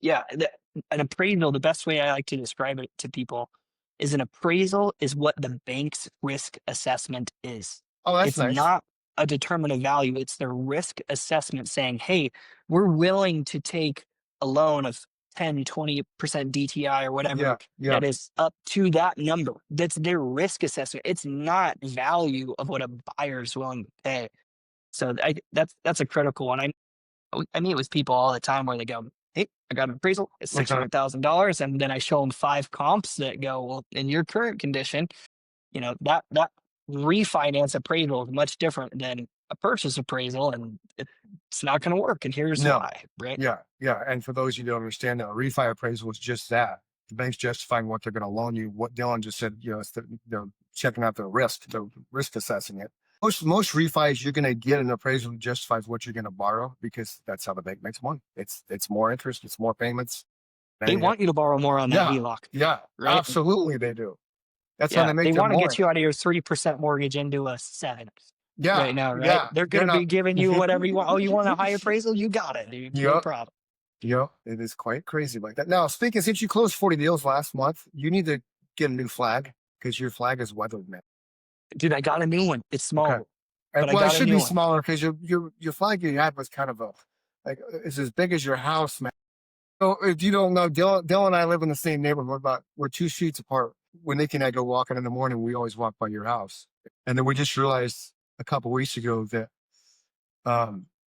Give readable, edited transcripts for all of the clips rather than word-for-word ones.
Yeah, an appraisal, the best way I like to describe it to people is an appraisal is what the bank's risk assessment is. Oh, that's It's nice. not a determinant value, it's their risk assessment saying, "Hey, we're willing to take a loan of 10, 20% DTI or whatever Yeah, yeah. that is up to that number." That's their risk assessment. It's not value of what a buyer is willing to pay. So that's a critical one. I meet with people all the time where they go, "Hey, I got an appraisal. It's six Mhm. hundred thousand dollars," and then I show them five comps that go, "Well, in your current condition, that refinance appraisal is much different than a purchase appraisal, and it's not going to work. And here's No. why." Right? Yeah, yeah. And for those you don't understand, a refi appraisal is just that. The bank's justifying what they're going to loan you. What Dylan just said, it's they're checking out they're risk assessing it. Most refis, you're going to get an appraisal that justifies what you're going to borrow because that's how the bank makes money. It's more interest, it's more payments. They They, want you to borrow more on that yeah, HELOC, yeah, right? absolutely, they do. That's how Yeah, they make they their want to get money. you out of your 3% mortgage into a 7 Yeah, right now, right? yeah. They're going They're to be not. giving you whatever you want. Oh, you want a high appraisal? You got it, dude. No Yep. problem. Yeah, it is quite crazy like that. Now, speaking since you closed 40 deals last month, you need to get a new flag because your flag is weathered, man. Dude, I got a new one. It's Okay. small, And but I well, it got a should new be one. smaller because your flag you had was kind of a like it's as big as your house, man. So if you don't know, Dylan and I live in the same neighborhood, but we're 2 streets apart. When Nick and I go walking in the morning, we always walk by your house. And then we just realized a couple weeks ago that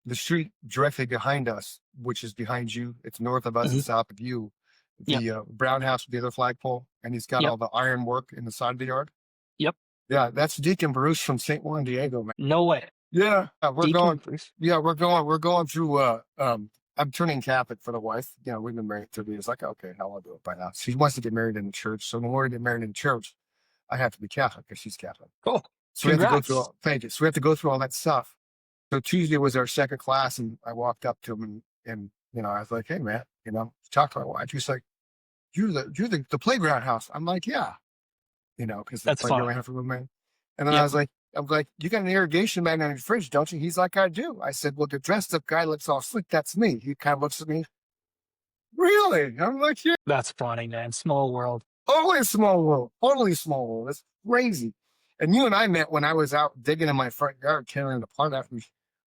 the street directly behind us, which is behind you, it's north of us and Mhm. south of you, Yep, the brown house with the other flagpole, and he's got yep, all the iron work in the side of the yard. yep. Yeah, that's Deacon Bruce from St. Juan Diego, man. No way. Yeah, we're Deacon going. Bruce. Yeah, we're going through. I'm turning Catholic for the wife. We've been married 30 years. Like, okay, I'll do it by now. She wants to get married in the church, so in order to get married in the church, I have to be Catholic because she's Catholic. Cool. So we have to go through Congrats. all. Thank you. So we have to go through all that stuff. So Tuesday was our second class, and I walked up to him and I was like, "Hey, man, talk to my wife." He's like, "You're the playground house." I'm like, "Yeah," because the That's playground funny. have room, man. And then Yep. I'm like, "You got an irrigation man in your fridge, don't you?" He's like, "I do." I said, "Well, the dressed up guy looks all slick. That's me." He kind of looks at me, really? I'm like, "Yeah, That's funny, man. Small world. totally small world, totally small world. It's crazy." And you and I met when I was out digging in my front yard, tearing it apart after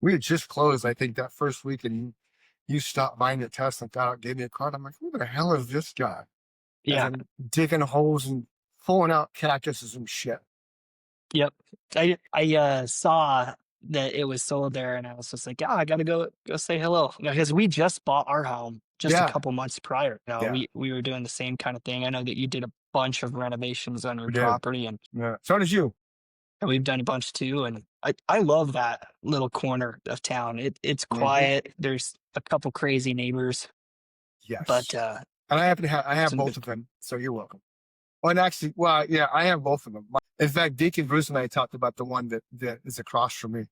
we had just closed, I think, that first week, and you stopped by the test and got out, gave me a card. I'm like, "Who the hell is this guy?" As Yeah. I'm digging holes and pulling out cactuses and shit. Yep. I saw that it was sold there, and I was just like, "Yeah, I gotta go say hello." Because we just bought our home just a Yeah, couple months prior. yeah, We were doing the same kind of thing. I know that you did a bunch of renovations on your we did. property, and Yeah. So did you. we've done a bunch too. And I love that little corner of town. It's Hmm. quiet. There's a couple crazy neighbors, but Yes. And I have some both good. of them. So you're welcome. Well, and actually, well, yeah, I have both of them. In fact, Deacon Bruce and I talked about the one that is across from me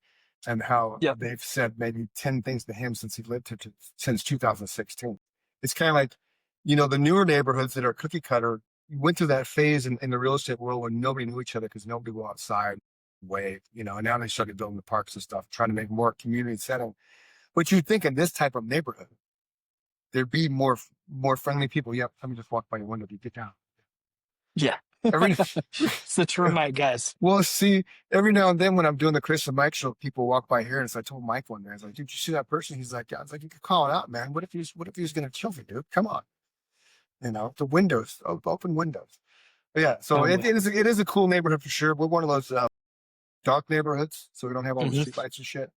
and how Yep. they've said maybe 10 things to him since he lived here since 2016. It's kind of like, the newer neighborhoods that are cookie cutter went through that phase in the real estate world when nobody knew each other because nobody would go outside, wave, and now they started building the parks and stuff, trying to make more community setting. But you'd think in this type of neighborhood, there'd be more friendly people. Yep, let me just walk by your window. You get down. Yeah. Every It's the term, I guess. Well, see, every now and then when I'm doing the Chris and Mike show, people walk by here, and so I told Mike one day, I was like, "Did you see that person?" He's like, "Yeah." I was like, "You could call it out, man. What if he's gonna kill me, dude? Come on, the windows, open windows." But yeah, so No it, way. it is it is a cool neighborhood for sure. We're one of those dark neighborhoods, so we don't have all the Mhm. street lights and shit.